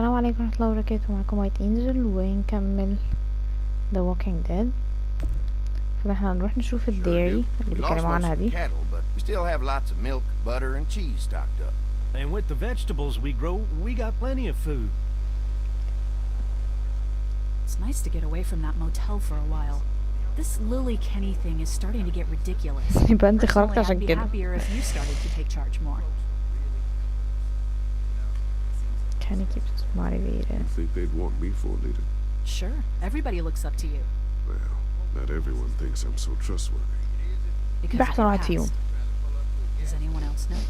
السلام عليكم ورحمة الله وبركاته. معكم وايت انجل ونكمل The Walking Dead. فاحنا هنروح نشوف الديري اللي بيتكلموا عنها دي. We still have lots of milk, butter, and cheese stocked up. And with the vegetables we grow, we got plenty of food. It's nice to get away from that motel for a while. This Lily Kenny thing is starting to get ridiculous. يبقى انت خرجت عشان I'd be كده. happier if you started to take charge more. Kenny keeps motivated. You think they'd want me for a leader? Sure, everybody looks up to you. Well, not everyone thinks I'm so trustworthy. Because of بحثوا your عن فيهم. past. Does anyone else know?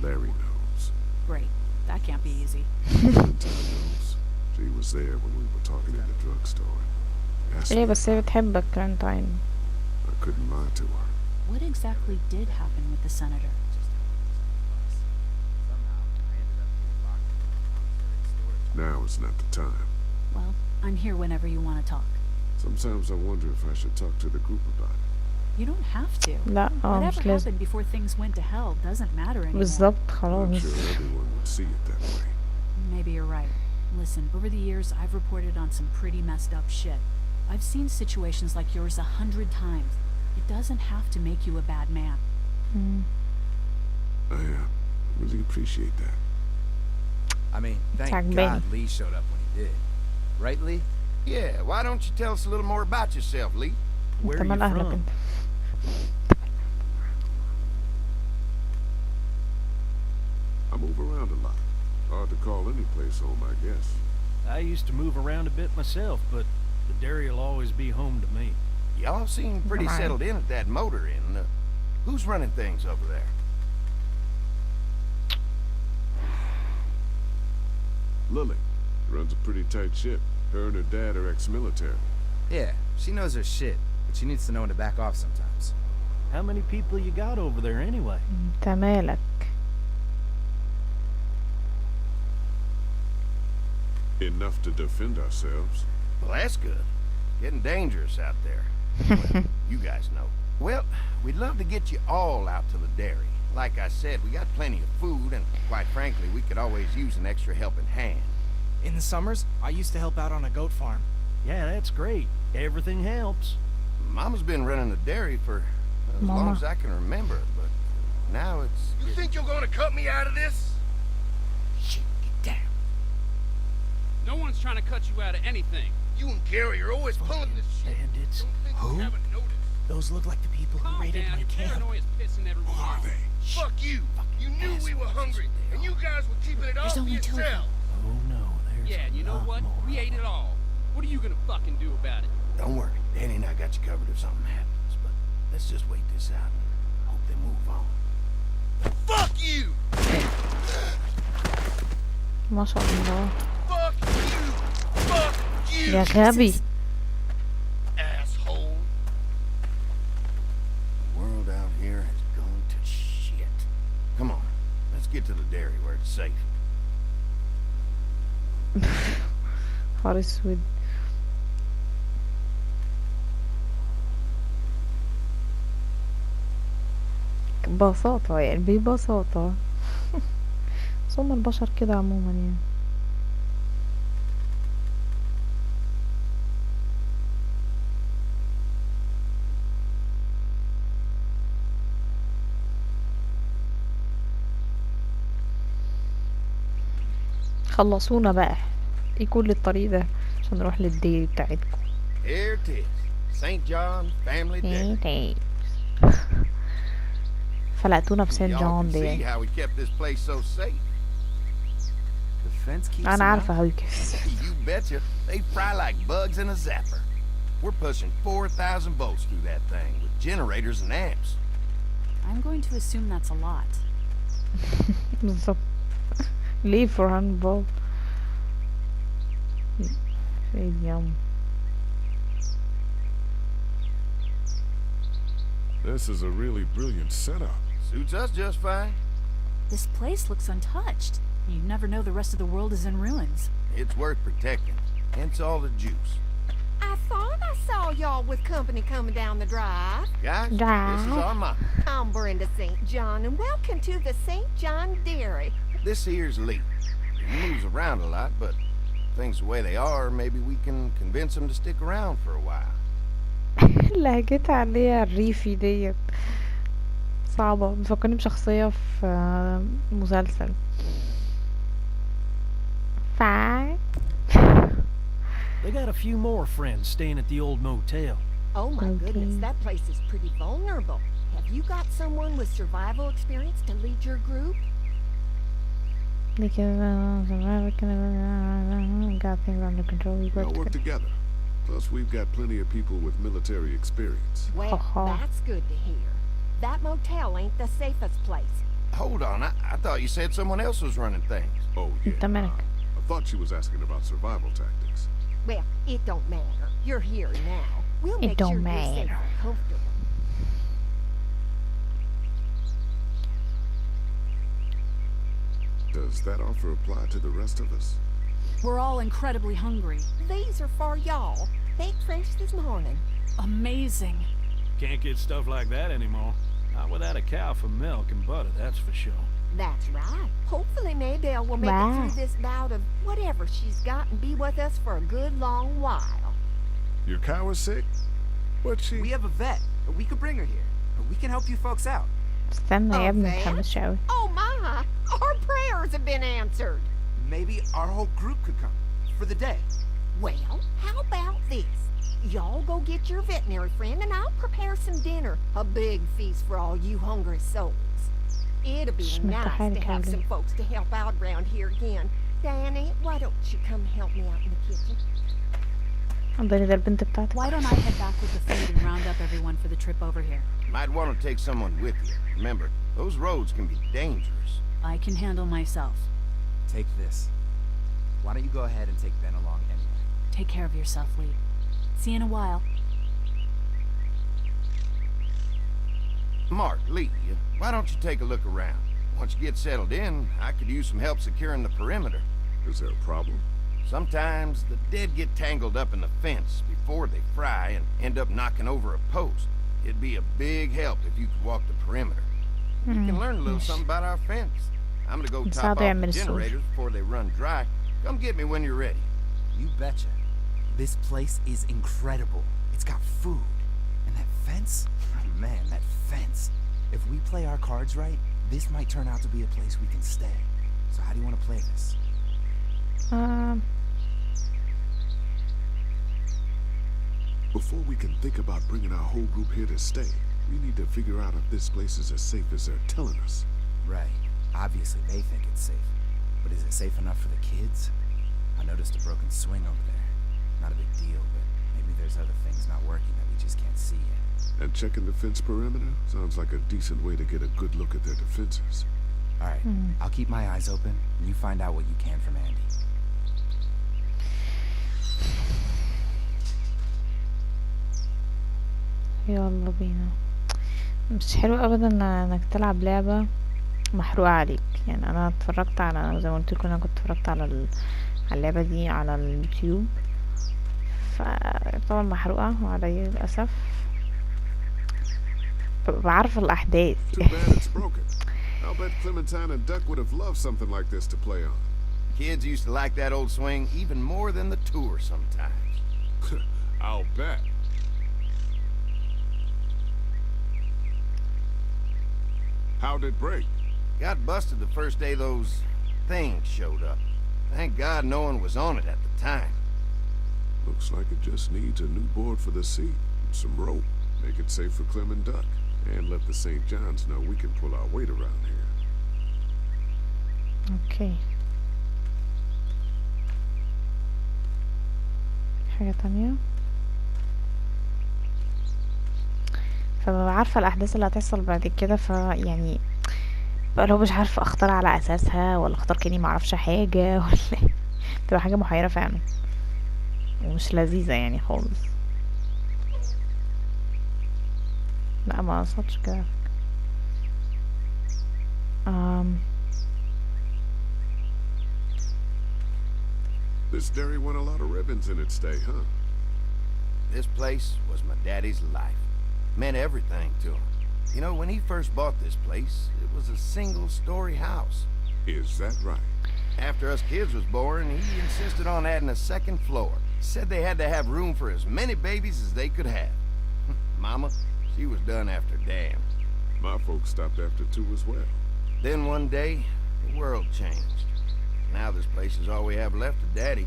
Larry knows. Great. That can't be easy. Clinton knows. She was there when we were talking in the drugstore. Asked ليه me بس هي بتحبك كلانتاين. I couldn't lie to her. What exactly did happen with the senator? Now is not the time. Well, I'm here whenever you want to talk. Sometimes I wonder if I should talk to the group about it. You don't have to. لا Whatever مش لازم. happened before things went to hell doesn't matter anymore. بالظبط I'm خلاص. sure everyone would see it that way. Maybe you're right. Listen, over the years, I've reported on some pretty messed up shit. I've seen situations like yours 100 times. It doesn't have to make you a bad man. I really appreciate that. I mean, thank God Lee showed up when he did. Right, Lee? Yeah, why don't you tell us a little more about yourself, Lee? Where are انت you مال اهلك from? انت. I move around a lot. Hard to call any place home, I guess. I used to move around a bit myself, but the dairy will always be home to me. Y'all seem pretty Right. settled in at that motor inn. Who's running things over there? Lily runs a pretty tight ship. Her and her dad are ex-military. Yeah, she knows her shit, but she needs to know when to back off sometimes. How many people you got over there anyway? انت مالك. Enough to defend ourselves. Well, that's good. Getting dangerous out there. Well, you guys know. Well, we'd love to get you all out to the dairy. Like I said, we got plenty of food, and quite frankly, we could always use an extra helping hand. In the summers, I used to help out on a goat farm. Yeah, that's great. Everything helps. Mama's been running the dairy for as long as I can remember, but now it's... You think you're gonna cut me out of this? Shit, get down. No one's trying to cut you out of anything. You and Gary are always pulling this shit. Bandits. Who? Haven't noticed. Those look like the people who Calm raided down. my Your camp. paranoia's pissing everyone Who are off. they? Fuck you. You knew we were hungry, and you guys were keeping it all There's for only two of them. yourself. Oh no, there's Yeah, and you know a lot what? more We of ate it them. all. What are you gonna fucking do about it? Don't worry. Danny and I got you covered if something happens, but let's just wait this out and hope they move on. Fuck you! ما شاء الله. Fuck you! Fuck you! يا غبي. Asshole! The world out here has gone to shit. Come on, let's get to the dairy where it's safe. نهار اسود. ببساطة يعني ببساطة. بس هما البشر كده عموما يعني. خلصونا بقى. ايه كل الطريق ده عشان نروح للديري بتاعتكم. Here it is. St. John Family Dairy. فلقتونا بسان Y'all جون can see دي. how we kept this place so safe. The fence keeps انا them عارفة out? هاوي كده. You betcha. They fry like bugs in a zapper. We're pushing 4,000 volts through that thing with generators and amps. I'm going to assume that's a lot. بالظبط. ليه فرهان بول. ايه يوم. This is a really brilliant setup. Suits us just fine. This place looks untouched. You never know the rest of the world is in ruins. It's worth protecting. Hence all the juice. I thought I saw y'all with company coming down the drive. Guys, this is our mom. I'm Brenda St. John, and welcome to the St. John Dairy. This here's Lee. He moves around a lot, but things the way they are, maybe we can convince him to stick around for a while. لهجتها اللي هي الريفي ديت صعبة، بتفكرني بشخصية في مسلسل They got a few more friends staying at the old motel. Oh my goodness, that place is pretty vulnerable. Have you got someone with survival experience to lead your group? Got things under control. We all work together. Plus, we've got plenty of people with military experience. Well, that's good to hear. That motel ain't the safest place. Hold on, I thought you said someone else was running things. Oh, yeah. Dominic. I thought she was asking about survival tactics. Well, it don't matter. You're here now. We'll make sure you're safe and comfortable. Does that offer apply to the rest of us? We're all incredibly hungry. These are for y'all. Baked fresh this morning. Amazing. Can't get stuff like that anymore. Not without a cow for milk and butter, that's for sure. That's right. Hopefully Maybelle will make it through this bout of whatever she's got and be with us for a good long while. Your cow is sick? What's she... We have a vet. We could bring her here. We can help you folks out. استنى يا ابني متحمس اوي. Oh my! Our prayers have been answered. Maybe our whole group could come. For the day. Well, how about this? Y'all go get your veterinary friend and I'll prepare some dinner. A big feast for all you hungry souls. It'll be nice to have some folks to help out around here again. Danny, why don't you come help me out in the kitchen? Why don't I head back with the food and round up everyone for the trip over here? Might want to take someone with you. Remember, those roads can be dangerous. I can handle myself. Take this. Why don't you go ahead and take Ben along anyway? Take care of yourself, Lee. See you in a while. Mark, Lee, why don't you take a look around? Once you get settled in, I could use some help securing the perimeter. Is there a problem? Sometimes the dead get tangled up in the fence before they fry and end up knocking over a post. It'd be a big help if you could walk the perimeter. You can learn a little something about our fence. I'm gonna go top off the generators before they run dry. Come get me when you're ready. You betcha. This place is incredible. It's got food. And that fence? Oh, man, that fence. If we play our cards right, this might turn out to be a place we can stay. So how do you want to play this? Before we can think about bringing our whole group here to stay, we need to figure out if this place is as safe as they're telling us. Right. Obviously they think it's safe. But is it safe enough for the kids? I noticed a broken swing over there. Not a big deal, but maybe there's other things not working that we just can't see yet. And checking the fence perimeter sounds like a decent way to get a good look at their defenses. Alright, I'll keep my eyes open, and you find out what you can from Andy. يلا بينا. مش حلو ابدا انك تلعب لعبة محروقة عليك. يعني انا اتفرجت على زي ما قلت لكم، انا كنت اتفرجت على اللعبة دي على اليوتيوب، فطبعا محروقة علي للأسف. بعرف الأحداث. Too bad it's broken. I'll bet Clementine and Duck would have loved something like this to play on. Kids used to like that old swing even more than the tour sometimes. I'll bet. How'd it break? Got busted the first day those things showed up. Thank God no one was on it at the time. Looks like it just needs a new board for the seat and some rope. Make it safe for Clem and Duck. And let the St. John's know we can pull our weight around here. Okay. حاجة تانية. فببقى عارفة الأحداث اللي هتحصل بعد كده، فيعني بقى لو مش عارفة اختار على أساسها ولا اختار كأني معرفش حاجة ولا تبقى حاجة محيرة فعلا ومش لذيذة يعني خالص. لا ما قصدش كده. This dairy won a lot of ribbons in its day, huh? This place was my daddy's life. Meant everything to him. You know, when he first bought this place, it was a single-story house. Is that right? After us kids was born, he insisted on adding a second floor. Said they had to have room for as many babies as they could have. Mama, she was done after Dan. My folks stopped after 2 as well. Then one day, the world changed. Now this place is all we have left of Daddy.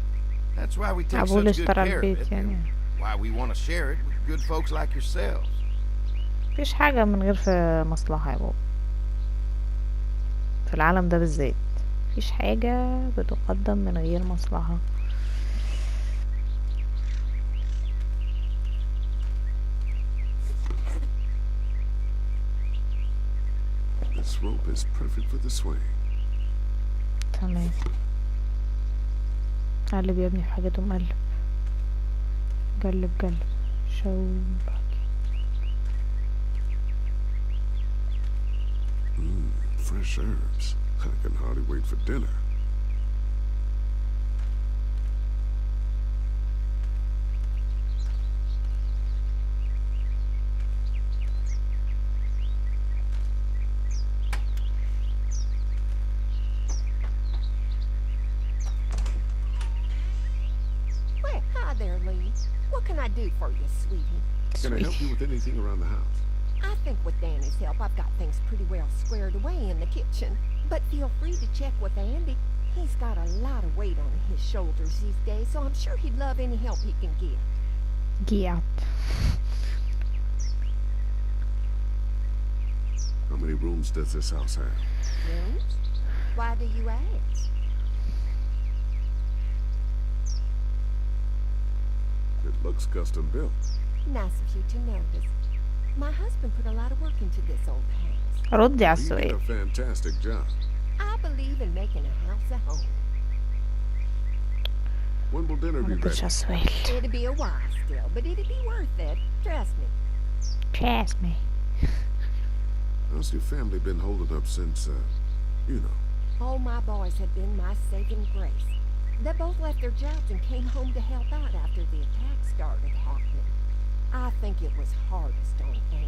That's why we take أبوه اللي such good اشترى care of البيت it, يعني. and why we want to share it with good folks like yourselves. مفيش حاجة من غير في مصلحة يا بابا، في العالم ده بالذات مفيش حاجة بتقدم من غير مصلحة. This rope is perfect for the swing. تمام. قلب يا ابني في حاجتهم، قلب قلب قلب شوبك. Fresh herbs. I can hardly wait for dinner. Well, hi there, Lee. What can I do for you, sweetie? Can I help you with anything around the house? I think with Danny's help, I've got things pretty well squared away in the kitchen. But feel free to check with Andy. He's got a lot of weight on his shoulders these days, so I'm sure he'd love any help he can get. جيعت. How many rooms does this house have? Rooms? Why do you ask? It looks custom built. Nice of you to notice. My husband put a lot of work into this old house. ردي على You did السؤال. a fantastic job. I believe in making a house a home. When will dinner be مردتش ready? على السؤال. It'll be a while still, but it'll be worth it. Trust me. Trust me. How's your family been holding up since, you know? All my boys have been my saving grace. They both left their jobs and came home to help out after the attack started happening. I think it was hardest on Andy.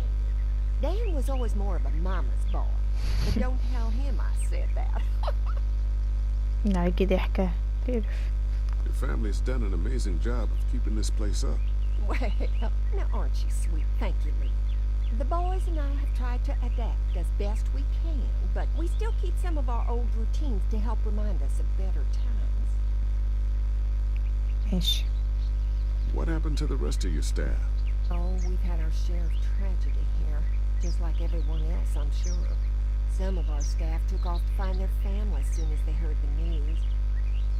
Dan was always more of a mama's boy. But don't tell him I said that. نعيكي ضحكة تعرف. Your family's done an amazing job of keeping this place up. Well, now aren't you sweet? Thank you, Lee. The boys and I have tried to adapt as best we can, but we still keep some of our old routines to help remind us of better times. ماشي. What happened to the rest of your staff? Oh, we've had our share of tragedy here, just like everyone else, I'm sure. Some of our staff took off to find their family as soon as they heard the news.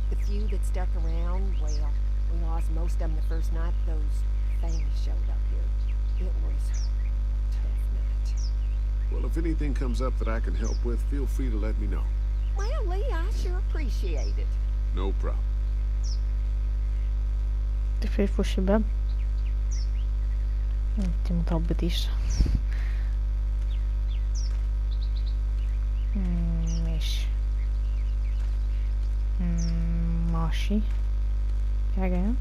The few that stuck around, well, we lost most of them the first night those things showed up here. It was a tough night. Well, if anything comes up that I can help with, feel free to let me know. Well, Lee, I sure appreciate it. No problem. تفرق في وش الباب. انتي متربطيش. ماشي. ماشي. في حاجة هنا؟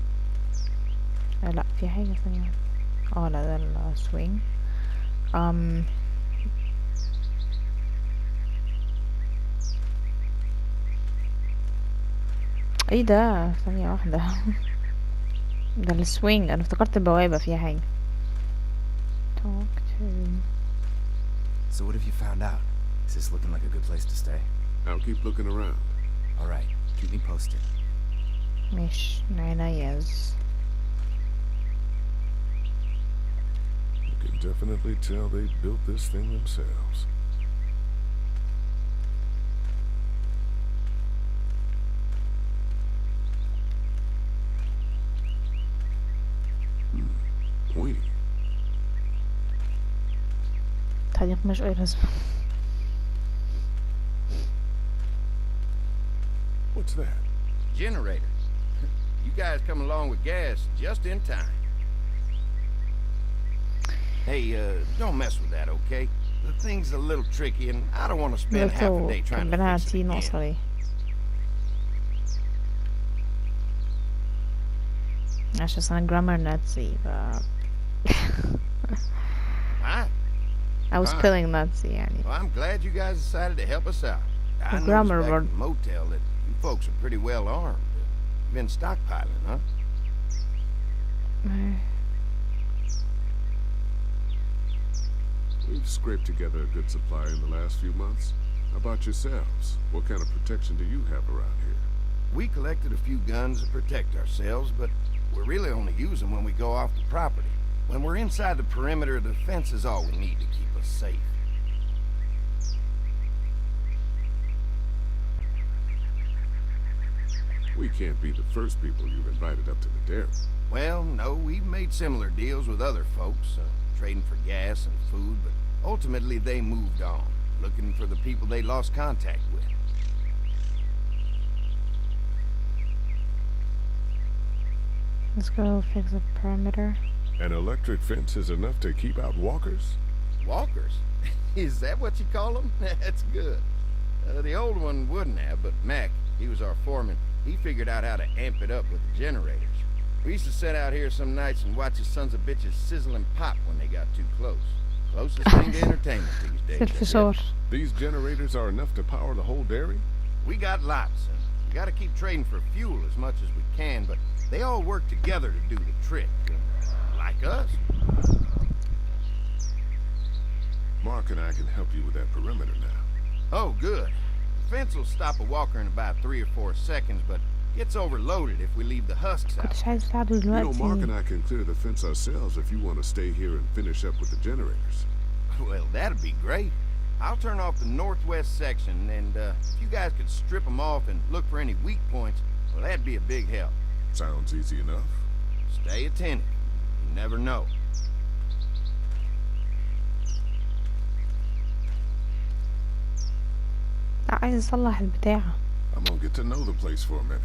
لا في حاجة ثانية. لا ده السوينج. ايه ده؟ ثانية واحدة. ده السوينج، انا افتكرت البوابة فيها حاجة. talk to. So what have you found out? Is this looking like a good place to stay? I'll keep looking around. All right, keep me posted. مش عنايز. You can definitely tell they built this thing themselves. Pointy. تعليق مش أي لازمة. What's that? Generator. You guys come along with gas just in time. Hey, don't mess with that, okay? The thing's a little tricky, and I don't want to spend half a day trying to كان fix it عارفين again. ناقصة ليه. عشان انا جرامر ناتسي Hi. I was Fine. spelling ناتسي يعني. Well, I'm glad you guys decided to help us out. I noticed grammar back word. at the motel that you folks are pretty well armed. Been stockpiling, huh? We've scraped together a good supply in the last few months. How about yourselves? What kind of protection do you have around here? We collected a few guns to protect ourselves, but we really only use them when we go off the property. When we're inside the perimeter, the fence is all we need to keep us safe. We can't be the first people you've invited up to the dairy. Well, no, we've made similar deals with other folks, trading for gas and food, but ultimately they moved on, looking for the people they lost contact with. Let's go fix the perimeter. An electric fence is enough to keep out walkers? Walkers? Is that what you call them? That's good. The old one wouldn't have, but Mac, he was our foreman, he figured out how to amp it up with the generators. We used to sit out here some nights and watch the sons of bitches sizzle and pop when they got too close. Closest thing to entertainment these days. I guess. These generators are enough to power the whole dairy? We got lots, and we gotta keep trading for fuel as much as we can, but they all work together to do the trick. Like us. Mark and I can help you with that perimeter now. Oh, good. The fence will stop a walker in about 3 or 4 seconds, but gets overloaded if we leave the husks out. You know, Mark and I can clear the fence ourselves if you want to stay here and finish up with the generators. Well, that'd be great. I'll turn off the northwest section, and if you guys could strip them off and look for any weak points, well, that'd be a big help. Sounds easy enough. Stay attentive. You never know. عايز اصلح البتاع. I'm gonna get to know the place for a minute.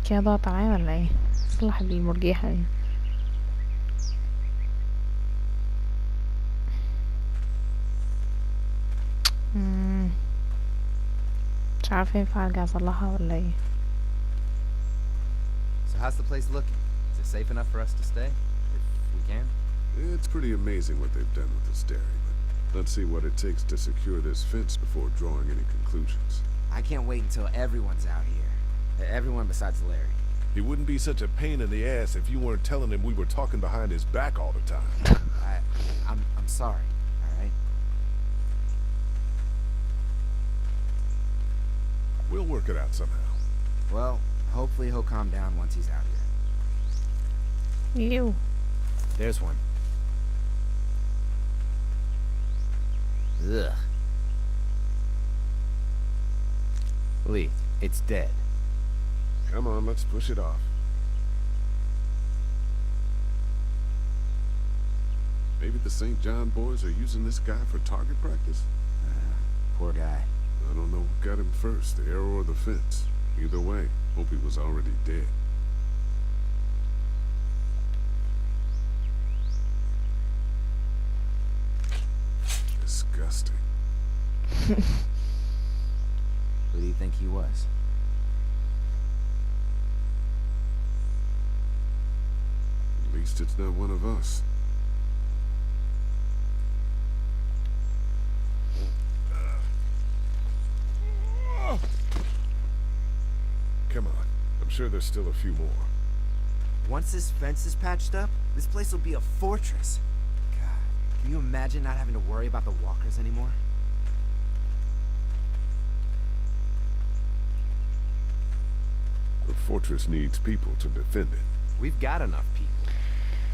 كده ضغط عليا ولا ايه؟ اصلح المرجيحة دي. مش عارفة ينفع ارجع اصلحها ولا ايه. So how's the place looking? Is it safe enough for us to stay? If we can? It's pretty amazing what they've done with this dairy, but let's see what it takes to secure this fence before drawing any conclusions. I can't wait until everyone's out here. Everyone besides Larry. He wouldn't be such a pain in the ass if you weren't telling him we were talking behind his back all the time. I'm sorry, all right? We'll work it out somehow. Well, hopefully he'll calm down once he's out here. Ew. There's one. Ugh. Lee, it's dead. Come on, let's push it off. Maybe the St. John boys are using this guy for target practice? Poor guy. I don't know what got him first, the arrow or the fence. Either way, hope he was already dead. Disgusting. Who do you think he was? At least it's not one of us. Come on. I'm sure there's still a few more. Once this fence is patched up, this place will be a fortress. God, can you imagine not having to worry about the walkers anymore? The fortress needs people to defend it. We've got enough people.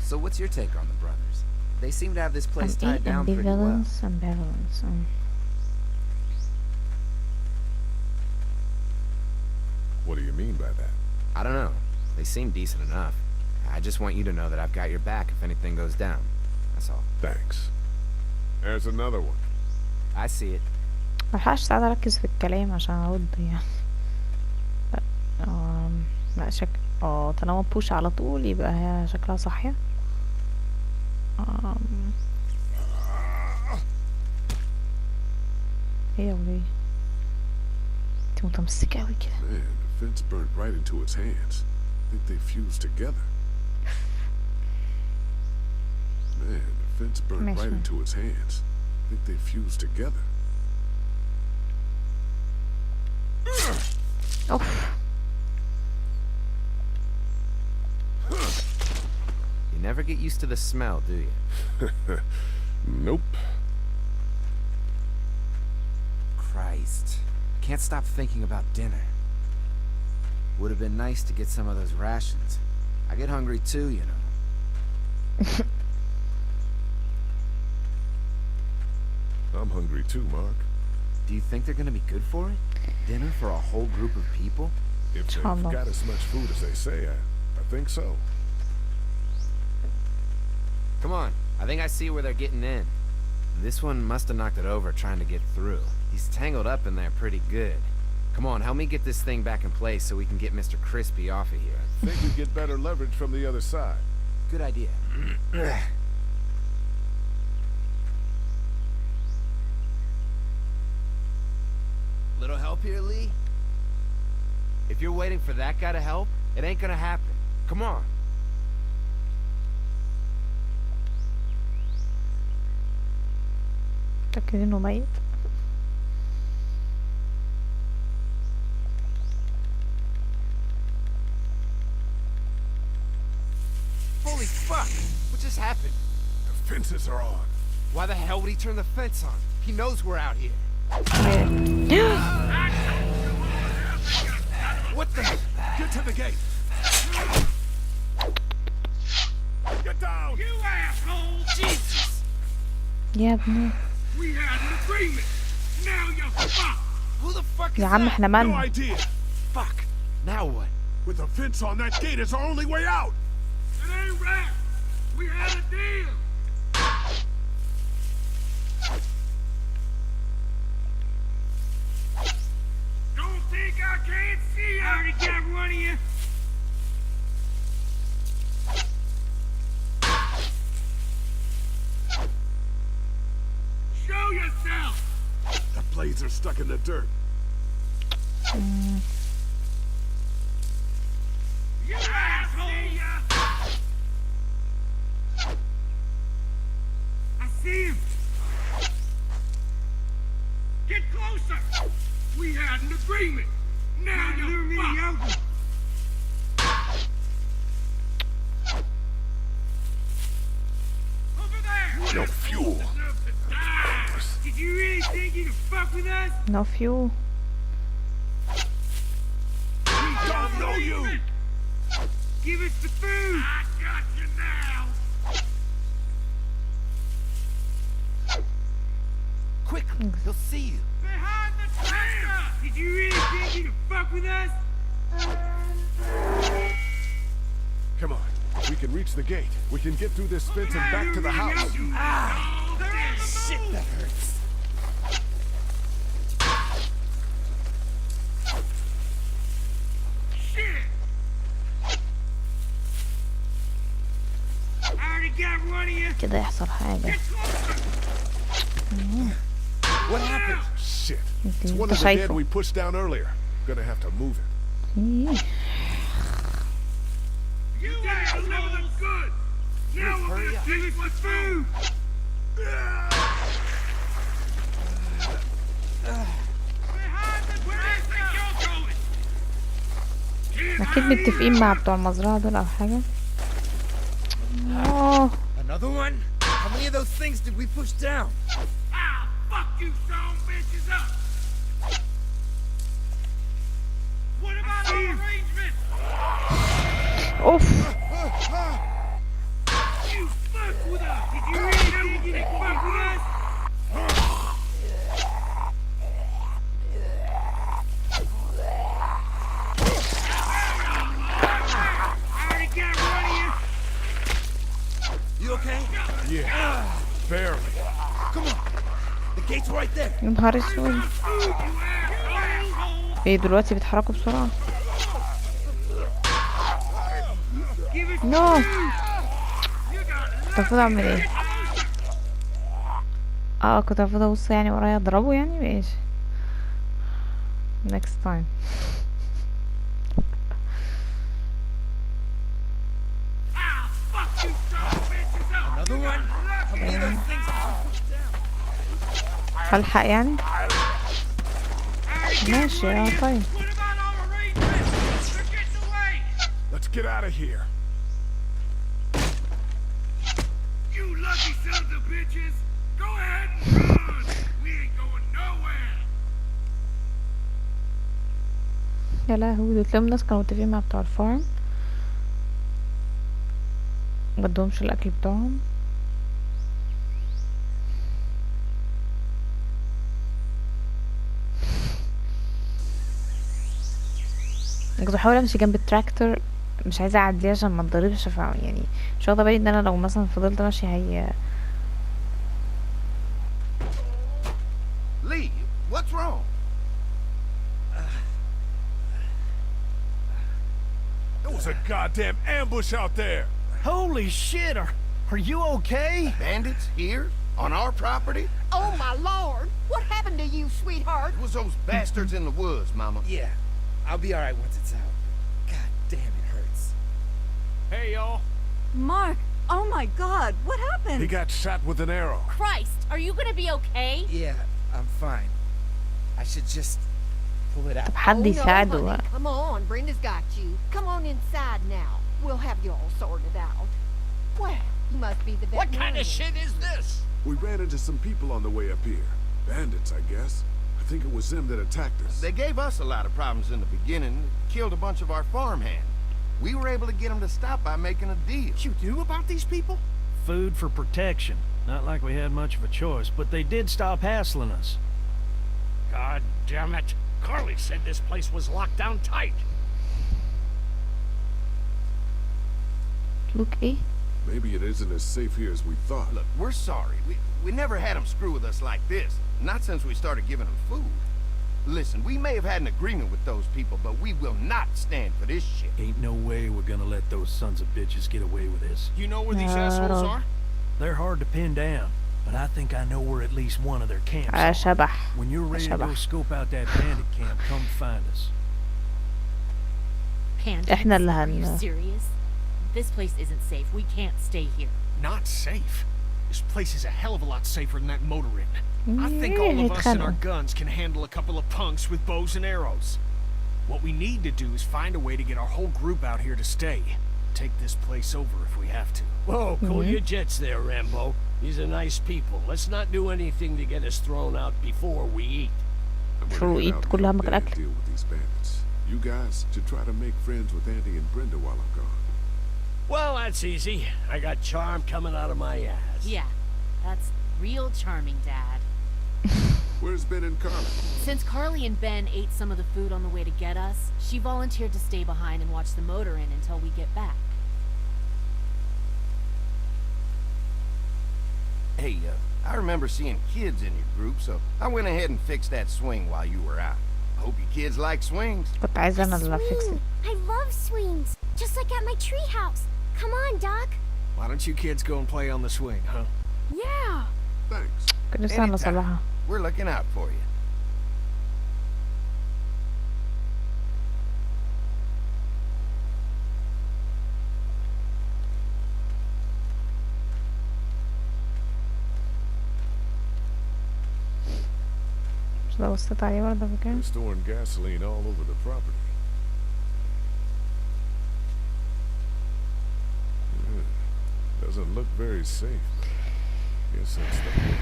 So what's your take on the brothers? They seem to have this place tied down pretty well. Ambivalence. What do you mean by that? I don't know. They seem decent enough. I just want you to know that I've got your back if anything goes down. That's all. Thanks. There's another one. I see it. ملحقش ساعات اركز في الكلام عشان ارد يعني. لا طالما بوش على طول يبقى هي شكلها صحية. ايه يا وليه انت متمسكة اوي كده. Man, fence burnt right into its hands. I think they fused together. Man, the fence burnt right into its hands. I think they fused together. اوف. You never get used to the smell, do you? Nope. Christ. I can't stop thinking about dinner. Would have been nice to get some of those rations. I get hungry too, you know. I'm hungry too, Mark. Do you think they're gonna be good for it? Dinner for a whole group of people? If they've got as much food as they say, I think so. Come on, I think I see where they're getting in. This one must have knocked it over trying to get through. He's tangled up in there pretty good. Come on, help me get this thing back in place so we can get Mr. Crispy off of here. I think we get better leverage from the other side. Good idea. Little help here, Lee? If you're waiting for that guy to help, it ain't gonna happen. Come on. متأكد انه ميت؟ Holy fuck! What just happened? The fences are on. Why the hell would he turn the fence on? He knows we're out here. What the? Get to the gate. Get down! You asshole! Jesus! يا ابني We had an agreement. Now you're fucked. Who the fuck is يا عم that? احنا No مالنا؟ idea. Fuck. Now what? With a fence on that gate is our only way out. It ain't right. We had a deal. Don't think I can't see you. I already got one of you. Show yourself. The blades are stuck in the dirt. You asshole! I see him. Get closer. We had an agreement. Now you're fucked. Over there. No fuel. Deserve to die. Did you really think you could fuck with us? No fuel. We don't know you. Give us the food. I got you now. Quickly, he'll see you. Behind the tractor. Did you really think you could fuck with us? Come on. If we can reach the gate, we can get through this fence and back to the house. Shit, that hurts. Shit. I already got one of you. كده يحصل حاجة. What happened? Shit. It's انت one of the dead شايفه. we pushed down earlier. Gonna have to move it. إيه. You didn't deliver the goods. Now we're hurry gonna up. give us the food. Behind the Where do you think you're going? أكيد متفقين مع بتوع المزرعة دول أو حاجة. أوه. Another one? How many of those things did we push down? Ah, fuck you, son bitches up. What about our arrangement? أوف. You fuck with us. Did you really think you could fuck with us? I already got one of you. You okay? Yeah. Barely. Come on. The gate's right there. يا نهار اسود. ايه دلوقتي بيتحركوا بسرعة؟ نو. كنت المفروض اعمل ايه؟ كنت المفروض ابص يعني ورايا اضربه يعني. ماشي. next time. هلحق يعني. ماشي طيب. Let's get out of here. You lucky sons of bitches! Go ahead and run! We ain't going nowhere! يا لهوي، دول تلاقيهم ناس كانوا متفقين مع بتوع الفارم مبدهمش الاكل بتاعهم. كنت بحاول امشي جنب التراكتور، مش عايزه اعديه عشان ما اتضربش، يعني مش واخده بالي ان انا لو مثلا فضلت ماشي هي. Lee, what's wrong? There was a goddamn ambush out there. Holy shit, are you okay? Bandits here? On our property? Oh my lord! What happened to you, sweetheart? It was those bastards in the woods, Mama. Yeah, I'll be alright once it's out. God damn, it hurts. Hey, y'all. Mark, oh my god, what happened? He got shot with an arrow. Christ, are you gonna be okay? Yeah, I'm fine. I should just pull it out. طب حد يساعده honey, بقى. come on, Brenda's got you. Come on inside now. We'll have you all sorted out. Well, you must be the What kind veterinarian. of shit is this? We ran into some people on the way up here. Bandits, I guess. I think it was them that attacked us. They gave us a lot of problems in the beginning, killed a bunch of our farmhands. We were able to get them to stop by making a deal. What you knew about these people? Food for protection. Not like we had much of a choice, but they did stop hassling us. God damn it. Carly said this place was locked down tight. Look ايه؟ Maybe it isn't as safe here as we thought. Look, we're sorry. We never had them screw with us like this. Not since we started giving them food. Listen, we may have had an agreement with those people, but we will not stand for this shit. Ain't no way we're gonna let those sons of bitches get away with this. You know where these assholes are? They're hard to pin down, but I think I know where at least one of their camps are. شبح. When you're ready to go scope out that bandit camp, come find us. Pandits? احنا اللي Are you هن. serious? This place isn't safe. We can't stay here. Not safe. This place is a hell of a lot safer than that motor inn. I think all of us and our guns can handle a couple of punks with bows and arrows. What we need to do is find a way to get our whole group out here to stay. Take this place over if we have to. Whoa, cool your jets there, Rambo. These are nice people. Let's not do anything to get us thrown out before we eat. I'm شو gonna head eat out كل here همك today and الأكل. deal with these bandits. You guys should try to make friends with Andy and Brenda while I'm gone. Well, that's easy. I got charm coming out of my ass. Yeah, that's real charming, Dad. Where's Ben and Carly? Since Carly and Ben ate some of the food on the way to get us, she volunteered to stay behind and watch the motor inn until we get back. Hey, I remember seeing kids in your group, so I went ahead and fixed that swing while you were out. I hope you kids like swings. كنت عايزة انا اللي افكس. I love swings, just like at my treehouse. Come on, Doc. Why don't you kids go and play on the swing, huh? Yeah. Thanks. كنت نستنى صراحة. We're looking out for you. مش لو بصيت عليه برضه مكان. They're storing gasoline all over the property. Doesn't look very safe. Guess that's the plan.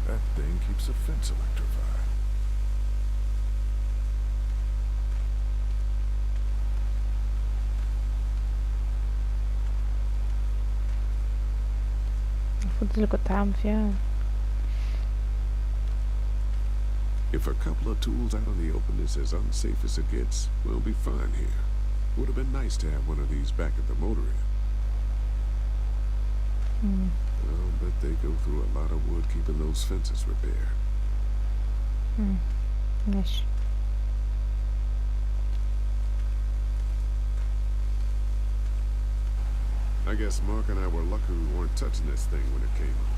That thing keeps a fence electrified. المفروض اللي كنت هعمل فيها. If a couple of tools out in the open is as unsafe as it gets, we'll be fine here. Would have been nice to have one of these back at the motor inn. I'll bet they go through a lot of wood keeping those fences repaired. ماشي. I guess Mark and I were lucky we weren't touching this thing when it came on.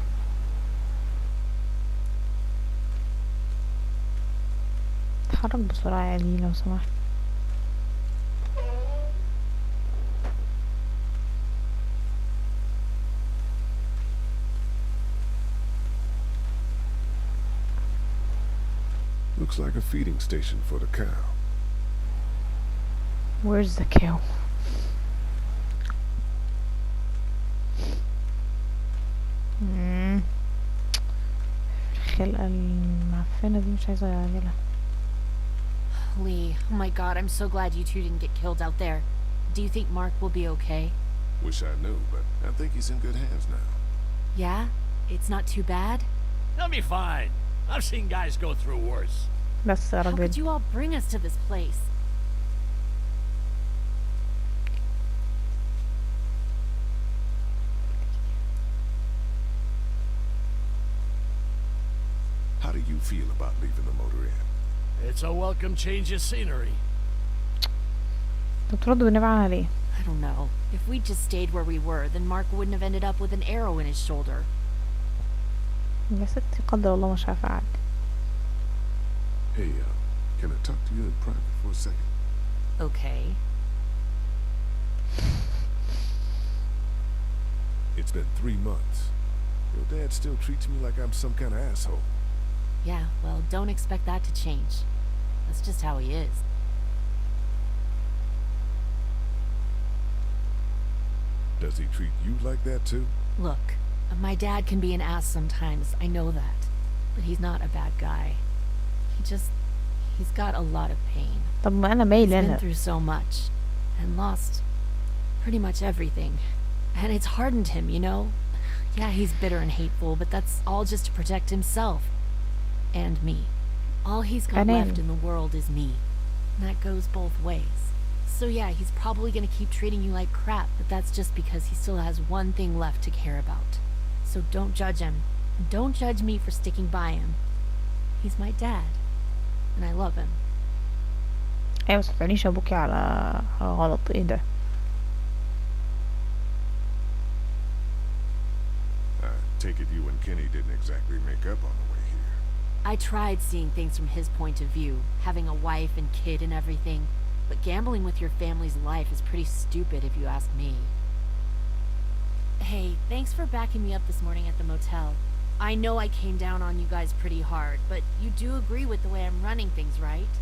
اتحرك بسرعة يا لي لو سمحت. Looks like a feeding station for the cow. Where's the cow? الخلقة المعفنة دي مش عايزة اعملها. Lee, oh my god, I'm so glad you two didn't get killed out there. Do you think Mark will be okay? Wish I knew, but I think he's in good hands now. Yeah? It's not too bad? He'll be fine. I've seen guys go through worse. بس يا How could راجل you all bring us to this place? How do you feel about leaving the motor inn? It's a welcome change of scenery. بتردوا بالنبعة عليه. I don't know. If we'd just stayed where we were, then Mark wouldn't have ended up with an arrow in his shoulder. يا ستي قدر الله مش عارفة أعدي. Hey, can I talk to you in private for a second? Okay. It's been 3 months. Your dad still treats me like I'm some kind of asshole. Yeah, well, don't expect that to change. That's just how he is. Does he treat you like that too? Look, my dad can be an ass sometimes, I know that. But he's not a bad guy. He's got a lot of pain. طب ما أنا He's مايل been أنا. through so much and lost pretty much everything. And it's hardened him, you know? Yeah, he's bitter and hateful, but that's all just to protect himself. And me. All he's got left in the world is me. And that goes both ways. So yeah, he's probably gonna keep treating you like crap, but that's just because he still has one thing left to care about. So don't judge him. Don't judge me for sticking by him. He's my dad. And I love him. أيوة بس متقوليش أبوكي على غلط. ايه ده؟ I take it you and Kenny didn't exactly make up on the way here. I tried seeing things from his point of view, having a wife and kid and everything, but gambling with your family's life is pretty stupid if you ask me. Hey, thanks for backing me up this morning at the motel. I know I came down on you guys pretty hard, but you do agree with the way I'm running things, right?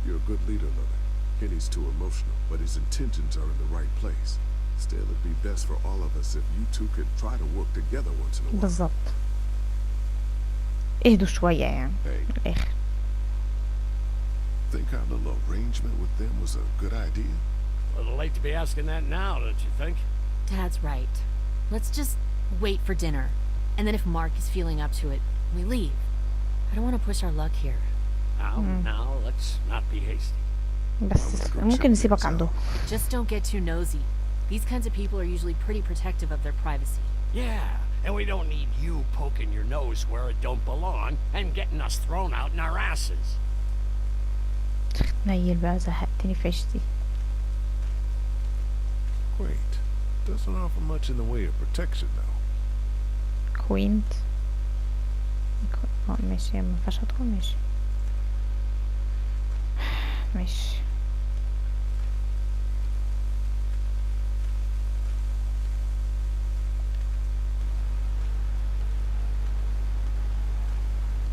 You're a good leader, Lily. Kenny's too emotional, but his intentions are in the right place. Still, it'd be best for all of us if you two could try to work together once in a while. بالظبط. اهدوا شوية يعني. Hey, في الآخر. think our little arrangement with them was a good idea? A little late to be asking that now, don't you think? Dad's right. Let's just wait for dinner. And then if Mark is feeling up to it, we leave. I don't want to push our luck here. Now, let's not be hasty. بس ممكن نسيبك عنده. Just don't get too nosy. These kinds of people are usually pretty protective of their privacy. Yeah, and we don't need you poking your nose where it don't belong and getting us thrown out in our asses. نيل بقى زهقتني في عيشتي. Great. Doesn't offer much in the way of protection, though. كوينت. ماشي مينفعش ادخل ماشي. ماشي.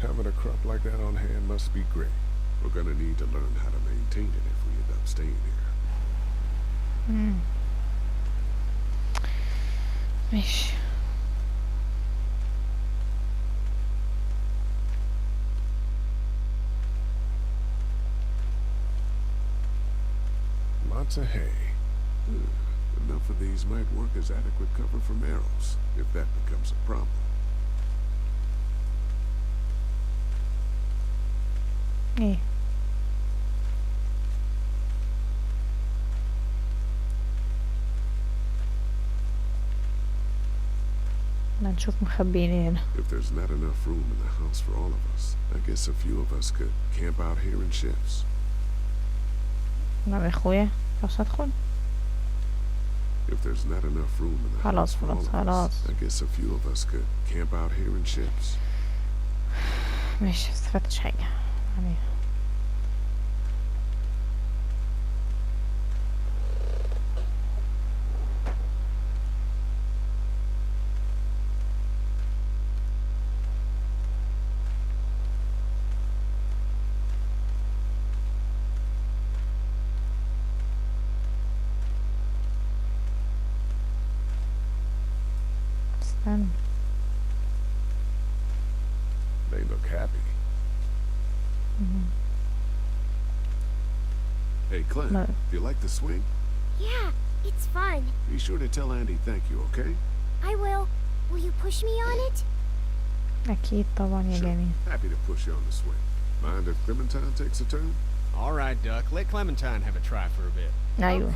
Having a crop like that on hand must be great. We're gonna need to learn how to maintain it if we end up staying here. ماشي. Lots of hay. Enough of these might work as adequate cover from arrows, if that becomes a problem. ايه ما نشوف مخبيين هنا. If there's not enough room in the house for all of us, I guess a few of us could camp out here in shifts. نعم يا اخويا خلاص هدخل. If there's not enough room in the house for all of us, I guess a few of us could camp out here in shifts. ماشي استفدتش حاجة يعني. They look happy. Hey, Clem, do you like the swing? Yeah, it's fun. Be sure to tell Andy thank you, okay? I will. Will you push me on it? أكيد طبعا يا جميل. Happy to push you on the swing. Mind if Clementine takes a turn? All right, Duck. Let Clementine have a try for a bit. أيوه. Okay.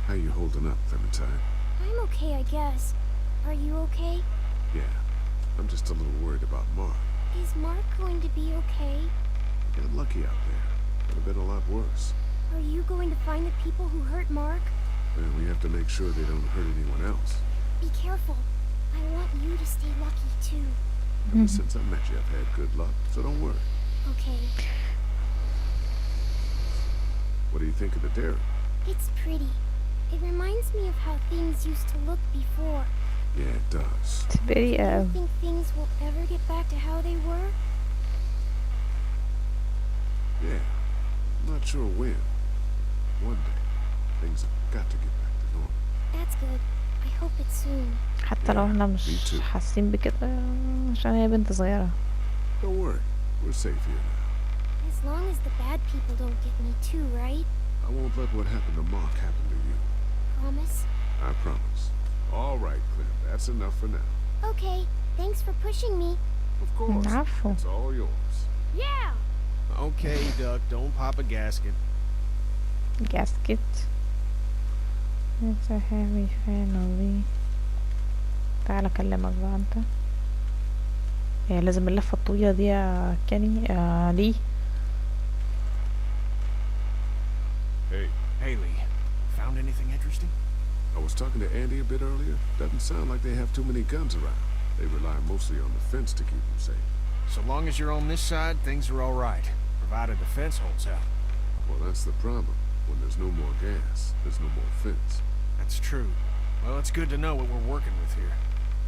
How you holding up, Clementine? I'm okay, I guess. Are you okay? Yeah, I'm just a little worried about Mark. Is Mark going to be okay? You got lucky out there. Could have been a lot worse. Are you going to find the people who hurt Mark? And we have to make sure they don't hurt anyone else. Be careful. I want you to stay lucky, too. Ever since I met you, I've had good luck, so don't worry. Okay. What do you think of the dairy? It's pretty. It reminds me of how things used to look before. Yeah, it does. It's very Do you think things will ever get back to how they were? Yeah. I'm not sure when. One day, things have got to get back to normal. That's good. I hope it's soon. حتى لو احنا me مش too. حاسين بكده عشان هي بنت صغيرة. Don't worry. We're safe here now. As long as the bad people don't get me too, right? I won't let what happened to Mark happen to you. Promise? I promise. All right, Clem. That's enough for now. Okay. Thanks for pushing me. Of course. عفوا. It's all yours. Yeah! Okay, Duck. Don't pop a gasket. Gasket. It's a heavy finally. تعال اكلمك بقى انت. هي لازم اللفة الطويلة دي يا كاني ليه؟ Hey, Haley, found anything interesting? I was talking to Andy a bit earlier. Doesn't sound like they have too many guns around. They rely mostly on the fence to keep them safe. So long as you're on this side, things are all right. Provided the fence holds out. Well, that's the problem. When there's no more gas, there's no more fence. That's true. Well, it's good to know what we're working with here.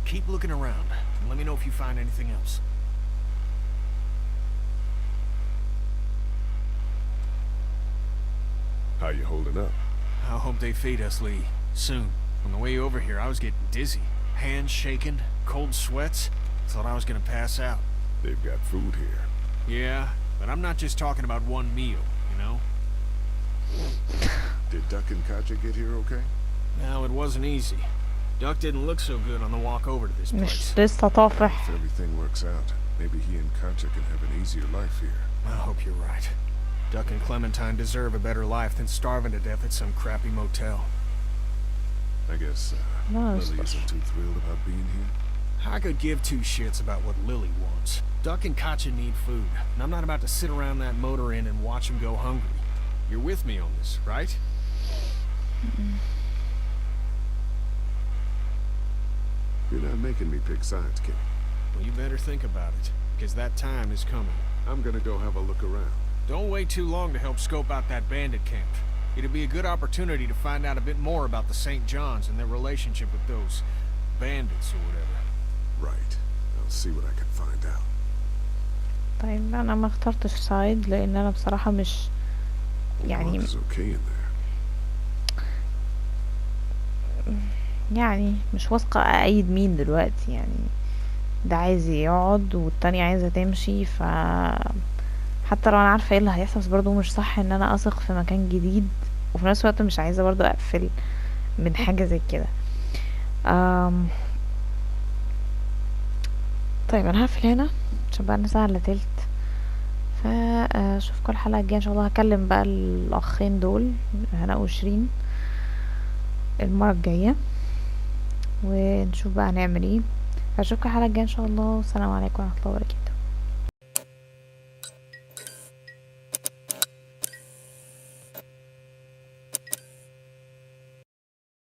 Keep looking around, and let me know if you find anything else. How you holding up? I hope they feed us, Lee. Soon. On the way over here, I was getting dizzy. Hands shaking, cold sweats. Thought I was gonna pass out. They've got food here. Yeah, but I'm not just talking about one meal, you know? Did Duck and Katja get here okay? No, it wasn't easy. Duck didn't look so good on the walk over to this مش place. لسه طافح. If everything works out, maybe he and Katja can have an easier life here. I hope you're right. Duck and Clementine deserve a better life than starving to death at some crappy motel. I guess No, Lily isn't too thrilled about being here. I could give two shits about what Lily wants. Duck and Katja need food, and I'm not about to sit around that motor inn and watch them go hungry. You're with me on this, right? You're not making me pick sides, Kenny. Well, you better think about it, because that time is coming. I'm gonna go have a look around. Don't wait too long to help scope out that bandit camp. It'd be a good opportunity to find out a bit more about the St. John's and their relationship with those bandits or whatever. Right. I'll see what I can find out. طيب انا ما اخترتش سايد لان انا بصراحة مش يعني Mark is okay in there. يعني مش واثقة أأيد مين دلوقتي يعني. ده عايز يقعد والتانية عايزة تمشي حتى لو انا عارفة ايه اللي هيحصل، بس برضه مش صح ان انا اثق في مكان جديد وفي نفس الوقت مش عايزة برضه اقفل من حاجة زي كده. طيب انا هقفل هنا عشان بقى ساعة الا تلت. فاشوفكم الحلقة الجاية ان شاء الله. هكلم بقى الاخين دول هنا وشيرين المرة الجاية ونشوف بقى هنعمل ايه. هشوفكم الحلقة الجاية ان شاء الله. والسلام عليكم ورحمة الله وبركاته.